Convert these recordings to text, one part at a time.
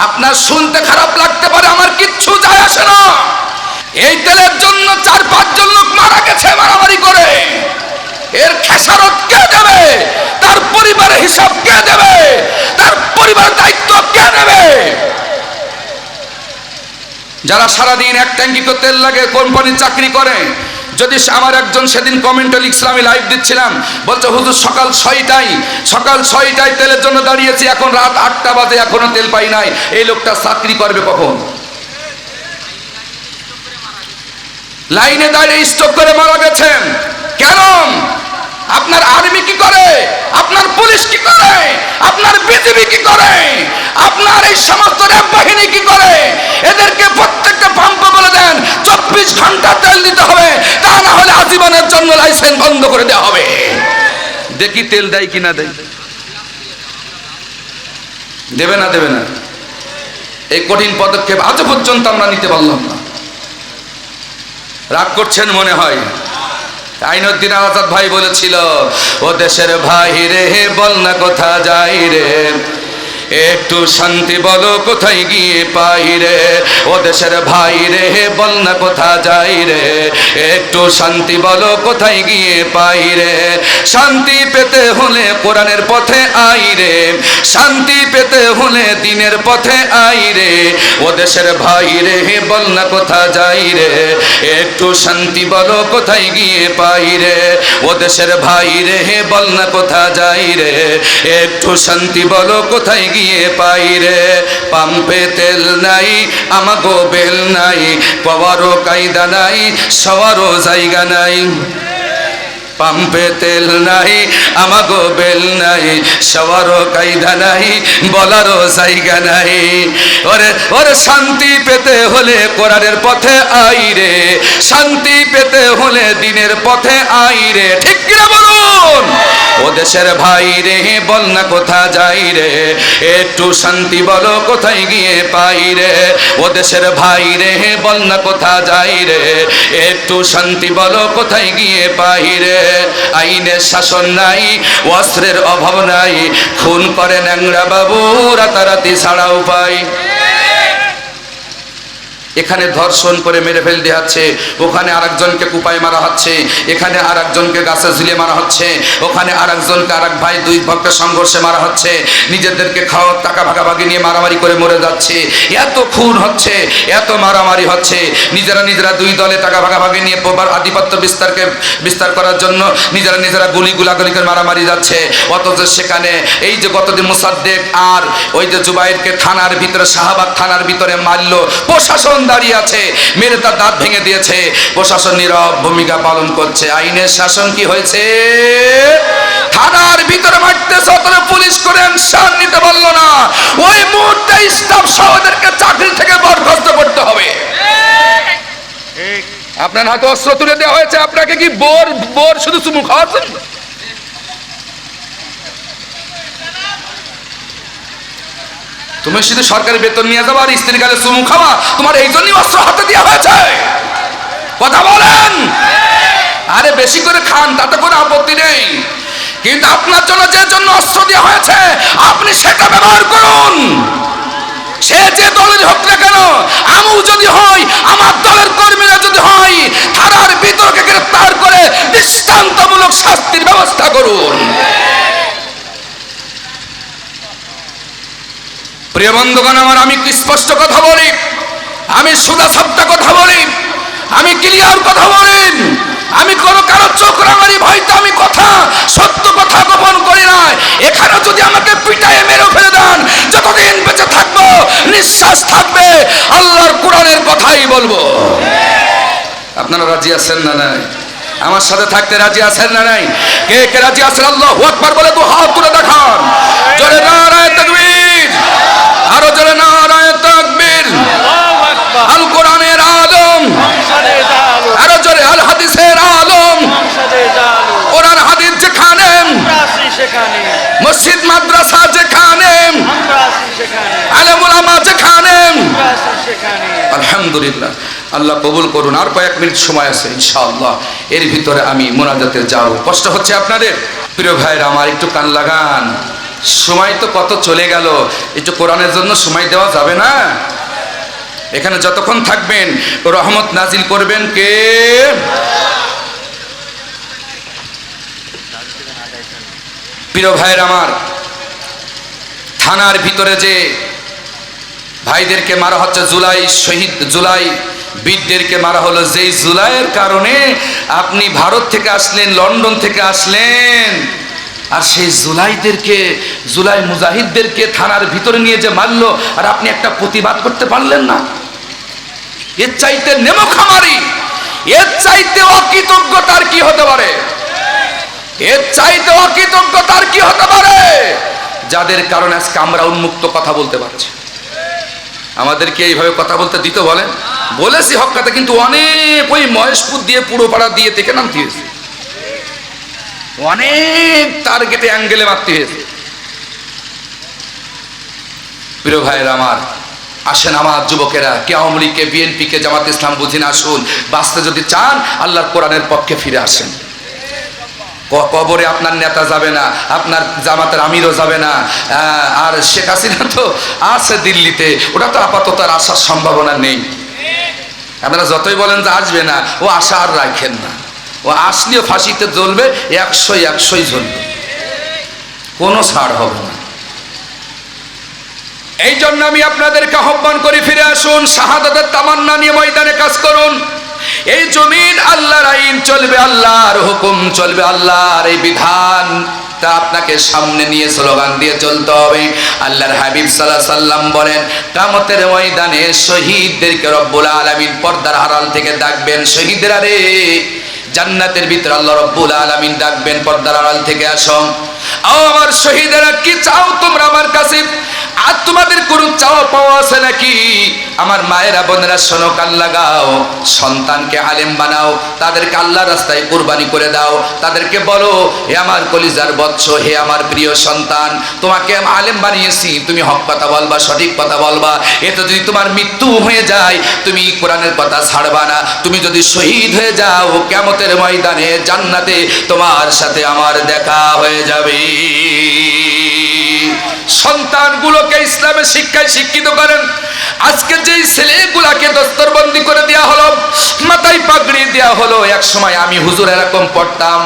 আপনার শুনতে খারাপ লাগতে পারে, আমার কিচ্ছু যায় আসে না। এই তেলের জন্য 4-5 জন লোক মারা গেছে মারামারি করে। এর খেসারত কে দেবে? তার পরিবারের হিসাব কে দেবে? তার পরিবারের দায়িত্ব কে নেবে? যারা সারাদিন 1 ট্যাঙ্কি করে তেল লাগে কোম্পানির চাকরি করে, যদি আমার একজন সেদিন কমেন্টে লিখছিলাম, আমি লাইভ দিচ্ছিলাম, বলছে হুজুর সকাল 6টায় তেলের জন্য দাঁড়িয়েছি, এখন রাত 8টা বাজে এখনো তেল পাই নাই। এই লোকটা চাকরি করবে কখন? লাইনে দাঁড়িয়ে স্টক করে মারা গেছেন কেন? আপনার আর্মি কি করে? আপনার পুলিশ কি করে? আপনার বিজিবি কি করে? আপনার এই সমস্ত র্যাব বাহিনী কি করে? এদেরকে প্রত্যেকটা পাম্পে বলে দেন 24 ঘন্টা তেল দিতে হবে, তা না হলে আজীবনের জন্য লাইসেন্স বন্ধ করে দেওয়া হবে। দেখি তেল দেয় কিনা দেয়। দেবে না? দেবে না? এই কঠিন পদক্ষেপ আজ পর্যন্ত আমরা নিতে পারলাম না। রাগ করছেন মনে হয়। আইনুদ্দিন আজাদ ভাই বলেছিল, ও দেশের ভাই রে বল না কোথা যাই রে, একটু শান্তি বলো কোথায় গিয়ে পাই রে। ও দেশের ভাই রে বল না কোথা যাই রে, একটু শান্তি বলো কোথায় গিয়ে পাই রে। শান্তি পেতে হলে কোরআনের পথে আই রে, শান্তি পেতে হলে দিনের পথে আই রে। ও দেশের ভাই রে বল না কোথা যাই রে, একটু শান্তি বলো কোথায় গিয়ে পাই রে। ও দেশের ভাই রে বল না কোথা যাই রে, একটু শান্তি বলো কোথায় গিয়ে পাই রে। পাম্পে তেল নাই আমাগো বেল নাই, পাওয়ারও কায়দা নাই সবারও জায়গা নাই। পাম্পে তেল নাই আমাগো বেল নাই, সবারও কায়দা নাই বলারও জায়গা নাই। ওরে ওরে শান্তি পেতে হলে কোরআনের পথে আই রে, শান্তি পেতে হলে দিনের পথে আই রে। ঠিক কিনা বলুন? ও দেশের ভাই রে বল না কোথা যাই রে, একটু শান্তি বলো কোথায় গিয়ে পাই রে। ও দেশের ভাই রে বল না কোথা যাই রে, একটু শান্তি বলো কোথায় গিয়ে পাই রে। আইনের শাসন নাই, অস্ত্রের অভাব নাই, খুন করে ন্যাংরা বাবু রাতারাতি ছাড়া উপায়। এখানে ধর্ষণ করে মেরে ফেল দেওয়া হচ্ছে, ওখানে আরেকজনকে কুপায় মারা হচ্ছে, এখানে আরেকজনকে গাছে ঝুলে মারা হচ্ছে, ওখানে আরেকজনকে আরেক ভাই 2 ভক্তের সংঘর্ষে মারা হচ্ছে, নিজেদেরকে খাওয়ার টাকা ভাগাভাগি নিয়ে মারামারি করে মরে যাচ্ছে। এত খুন হচ্ছে, এত মারামারি হচ্ছে, নিজেরা 2 দলে টাকা ভাগাভাগি নিয়ে আধিপত্য বিস্তার করার জন্য নিজেরা গুলাগুলি করে মারামারি যাচ্ছে। অথচ সেখানে এই যে গতদিন মোসাদ্দেক আর ওই যে জুবাইরকে থানার ভিতরে, শাহবাগ থানার ভিতরে মারলো, প্রশাসন দাঁড়িয়ে আছে, মেরে তার দাঁত ভেঙে দিয়েছে, প্রশাসন নীরব ভূমিকা পালন করছে। আইনের শাসন কি হয়েছে? থানার ভিতরে মারতেছে, অতরে পুলিশ করে অ্যাকশন নিতে পারলো না। ওই মুহূর্তে স্টাফ সহদেরকে চাকরি থেকে বরখাস্ত করতে হবে। আপনার হাতে অস্ত্র তুলে দেওয়া হয়েছে, আপনাকে কি বোর শুধু চুমু খাওয়াচ্ছেন? তুমি শুধু সরকারি বেতন নিয়ে যাবো আর স্ত্রীর গালে চুমু খাওয়া, তোমার এই জন্যই অস্ত্র হাতে দেওয়া হয়েছে? কথা বলেন। আরে বেশি করে খান, তাতে কোনো আপত্তি নেই, কিন্তু আপনার জন্য যে জন্য অস্ত্র দেওয়া হয়েছে আপনি সেটা ব্যবহার করুন। সে যে দলের হোক না কেন, আমিও যদি হই, আমার দলের কর্মীরা যদি হয়, থানার ভিতরকে গ্রেফতার করে দৃষ্টান্তমূলক শাস্তির ব্যবস্থা করুন। প্রিয় বন্ধুগণ আমার, আমি স্পষ্ট কথা বলি, আমি সোজা সাপটা কথা বলি, আমি ক্লিয়ার কথা বলি, আমি কোনো কারো চোখ রাঙানি ভয়তে আমি সত্য কথা গোপন করি না। এখানে যদি আমাকে পিটায়ে মেরে ফেলে দেন, যতদিন বেঁচে থাকবো নিঃশ্বাস থাকবে আল্লাহর কোরআনের কথাই বলবো। আপনারা রাজি আছেন না নাই? আমার সাথে থাকতে রাজি আছেন না নাই? কে কে রাজি আছেন? আল্লাহু আকবার বলে 2 হাত তুলে দেখান। জোরে নারায়ে তাকবীর, আরো জোরে নারায়ে তাকবীর। আল কোরআনের আলম, আরো জোরে আল হাদিসের আলম। কোরআন হাদিস যেখানে, মসজিদ মাদ্রাসা যেখানে, আলেম ওলামা যেখানে, আলহামদুলিল্লাহ। আল্লাহ কবুল করুন। আর কয়েক মিনিট সময় আছে ইনশাআল্লাহ, এর ভিতরে আমি মোনাজাতে যাব। কষ্ট হচ্ছে আপনাদের? প্রিয় ভাইরা আমার, একটু কান লাগান। সময় তো কত চলে গেল, একটু কোরআনের জন্য সময় দেওয়া যাবে না? এখানে যতক্ষণ থাকবেন রহমত নাজিল করবেন কে? প্রিয় ভাইয়ের আমার, থানার ভিতরে যে ভাইদেরকে মারা হচ্ছে, জুলাই শহীদ, জুলাই বীরদেরকে মারা হলো, যেই জুলাইয়ের কারণে আপনি ভারত থেকে আসলেন, লন্ডন থেকে আসলেন, আর সেই জুলাইদেরকে, জুলাই মুজাহিদদেরকে থানার ভিতরে নিয়ে যে মারলো, আর আপনি একটা প্রতিবাদ করতে পারলেন না? এর চাইতে নেমোখামারি, এর চাইতে অকৃতজ্ঞতার কি হতে পারে? এর চাইতে অকৃতজ্ঞতার কি হতে পারে? যাদের কারণে আজকে আমরা উন্মুক্ত কথা বলতে পারছি। আমাদেরকে এইভাবে কথা বলতে দিত বলেন? বলেছি হক কথা, কিন্তু অনেক ওই মহেশপুর দিয়ে, পুরোপাড়া দিয়ে থেকে নামতে হয়েছে, অনেক টার্গেটে অ্যাঙ্গেলে মারতে হয়েছে। প্রিয় ভাইয়ের আমার, আসেন আমার যুবকেরা, কে আওয়ামী লীগকে, বিএনপিকে, জামাত ইসলাম বুঝিন, আসুন বাঁচতে যদি চান আল্লাহর কোরআনের পক্ষে ফিরে আসেন। কবরে আপনার নেতা যাবে না, আপনার জামাতের আমিরও যাবে না, আর শেখ হাসিনা তো আছে দিল্লিতে, ওটা তো আপাতত আর আসার সম্ভাবনা নেই। আপনারা যতই বলেন যে আসবে না, ও আশা আর রাখেন না, ও আসলেও ফাঁসিতে জ্বলবে, 100 জ্বলবে, কোনো ছাড় হবে না। এই জন্য আমি আপনাদেরকে আহ্বান করি, ফিরে আসুন, শাহাদাতের তামান্না নিয়ে ময়দানে কাজ করুন। এই জমিন আল্লাহর আইন চলবে, আল্লাহর হুকুম চলবে, আল্লাহর এই বিধান তা আপনাকে সামনে নিয়ে স্লোগান দিয়ে চলতে হবে। আল্লাহর হাবিব সাল্লাল্লাহু আলাইহি সাল্লাম বলেন, কিয়ামতের ময়দানে শহীদদেরকে রব্বুল আলামিন পর্দার আড়াল থেকে ডাকবেন, শহীদরা রে, জান্নাতের ভিতরে আল্লাহ রব্বুল আলামিন ডাকবেন, পর্দার আড়াল থেকে আসো। ও আমার শহীদেরা, কি চাও তোমরা আমার কাছে? আর তোমাদের কোনো চাওয়া পাওয়া আছে নাকি? আমার মায়েরা, বোনেরা, শোনো, কান লাগাও, সন্তানকে আলেম বানাও, তাদেরকে আল্লাহর রাস্তায় কুরবানি করে দাও। তাদেরকে বলো, হে আমার কলিজার বৎস, হে আমার প্রিয় সন্তান, তোমাকে আমি আলেম বানিয়েছি, তুমি হক কথা বলবা, সঠিক কথা বলবা। এতে যদি তোমার মৃত্যু হয়ে যায়, তুমি কোরআনের কথা ছাড়বা না। তুমি যদি শহীদ হয়ে যাও, কিয়ামতের ময়দানে জান্নাতে তোমার সাথে আমার দেখা হয়ে যাবে। সন্তানগুলোকে ইসলামের শিক্ষায় শিক্ষিত করেন। আজকে যেই ছেলেগুলাকে দস্তরবন্দি করে দেওয়া হলো, মাথায় পাগড়ি দেওয়া হলো, এক সময় আমি হুজুর এরকম পড়তাম,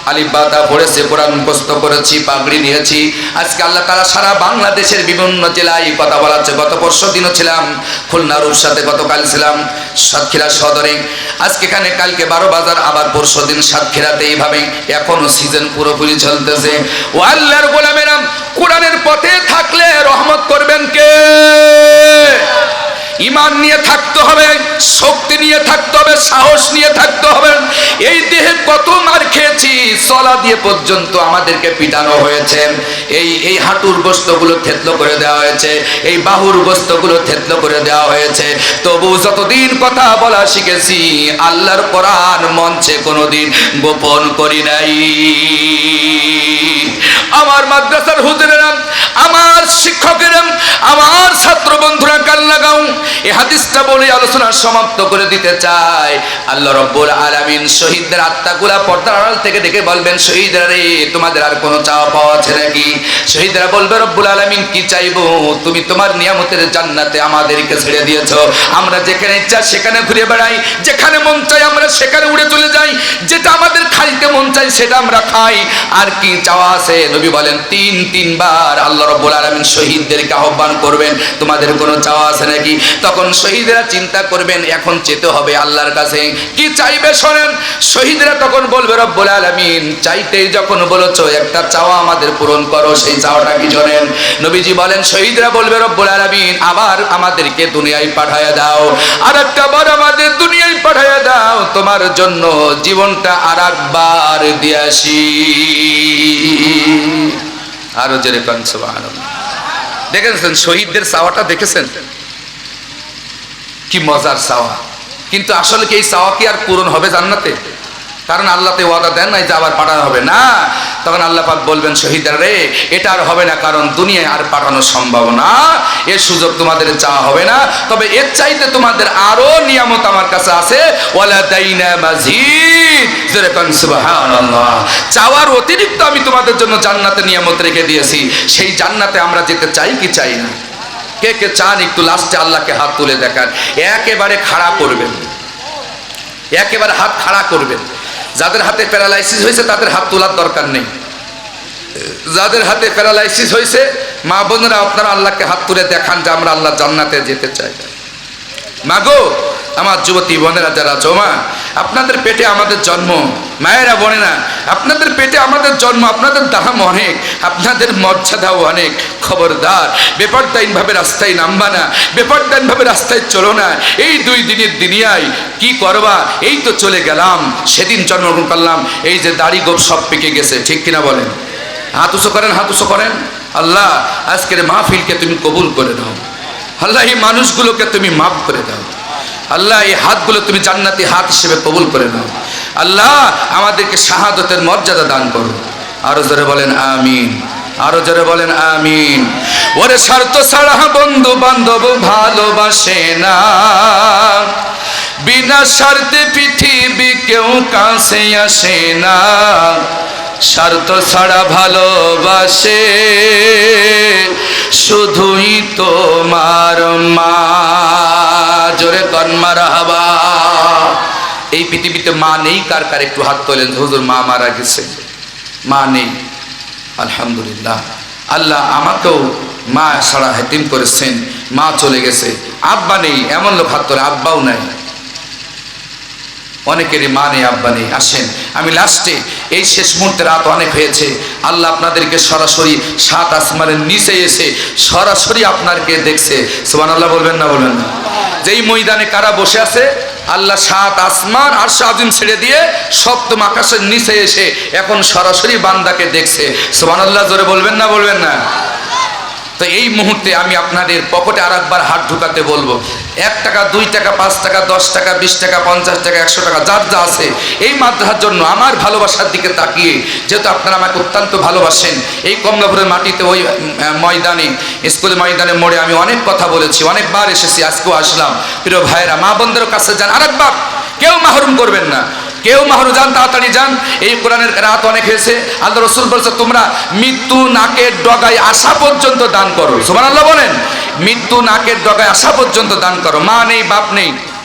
আলিফ বা তা পড়েছে, কোরআন মুখস্থ করেছি, পাগড়ি নিয়েছি। আজকে আল্লাহ তাআলা সারা বাংলাদেশের বিভিন্ন জেলায় কথা বলাচ্ছে। গত পরশু দিনও ছিলাম খুলনা রূপসাতে, গতকাল ছিলাম সাতক্ষীরা সদরে, আজকে এখানে, কালকে 12 বাজার, আবার পরশু দিন সাতক্ষীরাতে। এইভাবে এখনো সিজন পুরোপুরি চলতেছে। ও আল্লাহর গোলামেরা, কোরআনের পথে থাকলে রহমত করবেন কে? ঈমান নিয়ে থাকতে হবে, শক্তি নিয়ে থাকতে হবে, সাহস নিয়ে থাকতে হবে। এই দেহে কত মার খেয়েছি, চলা দিয়ে পর্যন্ত আমাদেরকে পিটানো হয়েছে, এই হাঁটুর গোস্তগুলো থেতলো করে দেওয়া হয়েছে, এই বাহুর গোস্তগুলো থেতলো করে দেওয়া হয়েছে। তবু যতদিন কথা বলা শিখেছি, আল্লাহর কোরআন মঞ্চে কোনোদিন গোপন করি নাই। আমার মাদ্রাসার হুজুরেরা, আমার শিক্ষকেরা, আমার ছাত্র বন্ধুরা, কান লাগাও। এই হাদিসটা বলে আলোচনা সমাপ্ত করে দিতে চাই। আল্লাহ রাব্বুল আলামিন শহীদদের আত্মাগুলা পর্দার আড়াল থেকে ডেকে বলবেন, শহীদরা রে, তোমাদের আর কোনো চাওয়া পাওয়া আছে নাকি? শহীদরা বলবে, রব্বুল আলামিন কি চাইবো? তুমি তোমার নিয়ামতের জান্নাতে আমাদেরকে ছেড়ে দিয়েছো, আমরা যেখানে ইচ্ছা সেখানে ঘুরে বেড়াই, যেখানে মন চাই আমরা সেখানে উড়ে চলে যাই, যেটা আমাদের খাইতে মন চাই সেটা আমরা খাই, আর কি চাওয়া আছে? নবী বলেন, তিনবার আল্লাহ রাব্বুল আলামিন শহীদদেরকে আহ্বান করবেন, তোমাদের কোনো চাওয়া আছে নাকি? তখন শহীদরা চিন্তা করবেন, এখন যেতে হবে আল্লাহর কাছে, কি চাইবে শোনেন। শহীদরা তখন বলবে, রব্বুল আলামিন, চাইতেই যখন বলেছো একটা চাওয়া আমাদের পূরণ করো, সেই চাওয়াটা কি শোনেন। নবীজি বলেন, শহীদরা বলবে, রব্বুল আলামিন, আবার আমাদেরকে দুনিয়ায় পাঠায়া দাও, আর একটা বার আমাদের দুনিয়ায় পাঠায়া দাও, তোমার জন্য জীবনটা আর একবার দিয়ে আসি। আরো জোরে কান সুবহানাল্লাহ। দেখেছেন শহীদদের চাওয়াটা, দেখেছেন কি মজার চাওয়া। কিন্তু আসলে কি এই চাওয়া কি আর পূরণ হবে জান্নাতে? কারণ আল্লাহতে ওয়াদা দেন নাই যে আবার পাঠানো হবে না। তখন আল্লাহ পাক বলবেন, শহীদরা রে, এটা আর হবে না, কারণ দুনিয়ায় আর পাঠানো সম্ভব না, এর সুযোগ তোমাদের চাওয়া হবে না। তবে এর চাইতে তোমাদের আরো নিয়ামত আমার কাছে আছে, ওয়ালা দাইনা মাজিদ, আমিন, যেরকম সুবহানাল্লাহ। চাওয়ার অতিরিক্ত আমি তোমাদের জন্য জান্নাতে নিয়ামত রেখে দিয়েছি, সেই জান্নাতে আমরা যেতে চাই কি চাই না? কে কে চান একটু লাস্টে আল্লাহকে হাত তুলে দেখান। একেবারে খাড়া করবেন, একেবারে হাত খাড়া করবেন। যাদের হাতে প্যারালাইসিস হয়েছে তাদের হাত তোলার দরকার নেই। যাদের হাতে প্যারালাইসিস হয়েছে মা বোনেরা আপনারা আল্লাহকে হাত তুলে দেখান যে আমরা আল্লাহ জান্নাতে যেতে চাই। মাগো আমার যুবতী বোনেরা যারা জমা, আপনাদের পেটে আমাদের জন্ম, মায়েরা বোনেরা আপনাদের পেটে আমাদের জন্ম, আপনাদের দাম অনেক, আপনাদের মর্যাদাও অনেক। খবরদার বেপরদাইনভাবে রাস্তায় নামবা না, বেপরদাইনভাবে রাস্তায় চলো না। এই 2 দিনের দুনিয়ায় কি করবা? এই তো চলে গেলাম, সেদিন জন্মগ্রহণ করলাম, এই যে দাড়ি গোপ সব পেকে গেছে, ঠিক কিনা বলেন? হাত উঁচু করেন, হাত উঁচু করেন। আল্লাহ আজকের মাহফিলকে তুমি কবুল করে দাও। আল্লাহ এই মানুষগুলোকে তুমি মাফ করে দাও। আল্লাহ এই হাতগুলো তুমি জান্নাতি হাত হিসেবে কবুল করে নাও। আল্লাহ আমাদেরকে শাহাদতের মর্যাদা দান করো। আরো জোরে বলেন আমিন, আরো জোরে বলেন আমিন। ওরে স্বার্থ ছাড়া বন্ধু বান্ধব ভালোবাসে না, বিনা স্বার্থে পৃথিবী কেউ কাছে আসে না। স্বার্থ ছাড়া ভালোবাসে শুধুই তোমার মা। জোরে কর মারহাবা। এই পৃথিবীতে মা নেই কার কার? একটু হাত তোলেন। হুজুর মা মারা গেছে, মা নেই। আলহামদুলিল্লাহ, আল্লাহ আমাকেও মা ছাড়া হেতিম করেছেন, মা চলে গেছে। আব্বা নেই এমন লোক হাত তোলে, আব্বাও নাই। অনেকেরই মা নেই, আব্বা নেই। আসেন আমি লাস্টে, এই শেষ মুহূর্তে রাত অনেক হয়েছে, আল্লাহ আপনাদেরকে সরাসরি 7 আসমানের নিচে এসে সরাসরি আপনাকে দেখছে। সুবহানাল্লাহ বলবেন না? বলবেন না? যেই ময়দানে কারা বসে আছে, আল্লাহ 7 আসমান আর আযীম ছেড়ে দিয়ে সপ্তম আকাশের নিচে এসে এখন সরাসরি বান্দাকে দেখছে। সুবহানাল্লাহ জোরে বলবেন না? বলবেন না? তো এই মুহূর্তে আমি আপনাদের পকেটে আরেকবার হাত ঢুকাতে বলবো। 1 টাকা, 2 টাকা, 5 টাকা, 10 টাকা, 20 টাকা, 50 টাকা, 100 টাকা, যার যা আছে এই মাদ্রাসার জন্য আমার ভালোবাসার দিকে তাকিয়ে, যেহেতু আপনারা আমাকে অত্যন্ত ভালোবাসেন, এই কমলাপুরের মাটিতে ওই ময়দানে, স্কুলের ময়দানে মোড়ে আমি অনেক কথা বলেছি, অনেকবার এসেছি, আজকেও আসলাম। প্রিয় ভাইরা মা বোনদের কাছে যান, আরেকবার কেউ মাহরুম করবেন না, কেউ মাহরুম, যান তাড়াতাড়ি যান। এই কোরআনের রাত অনেক হয়েছে। আল্লাহ রাসূল বলেছে তোমরা মৃত্যু নাকের ডগায় আসা পর্যন্ত দান করো। সুবহানাল্লাহ বলেন। মৃত্যু নাকের ডগায় আসা পর্যন্ত দান করো। মা নেই, বাপ নেই,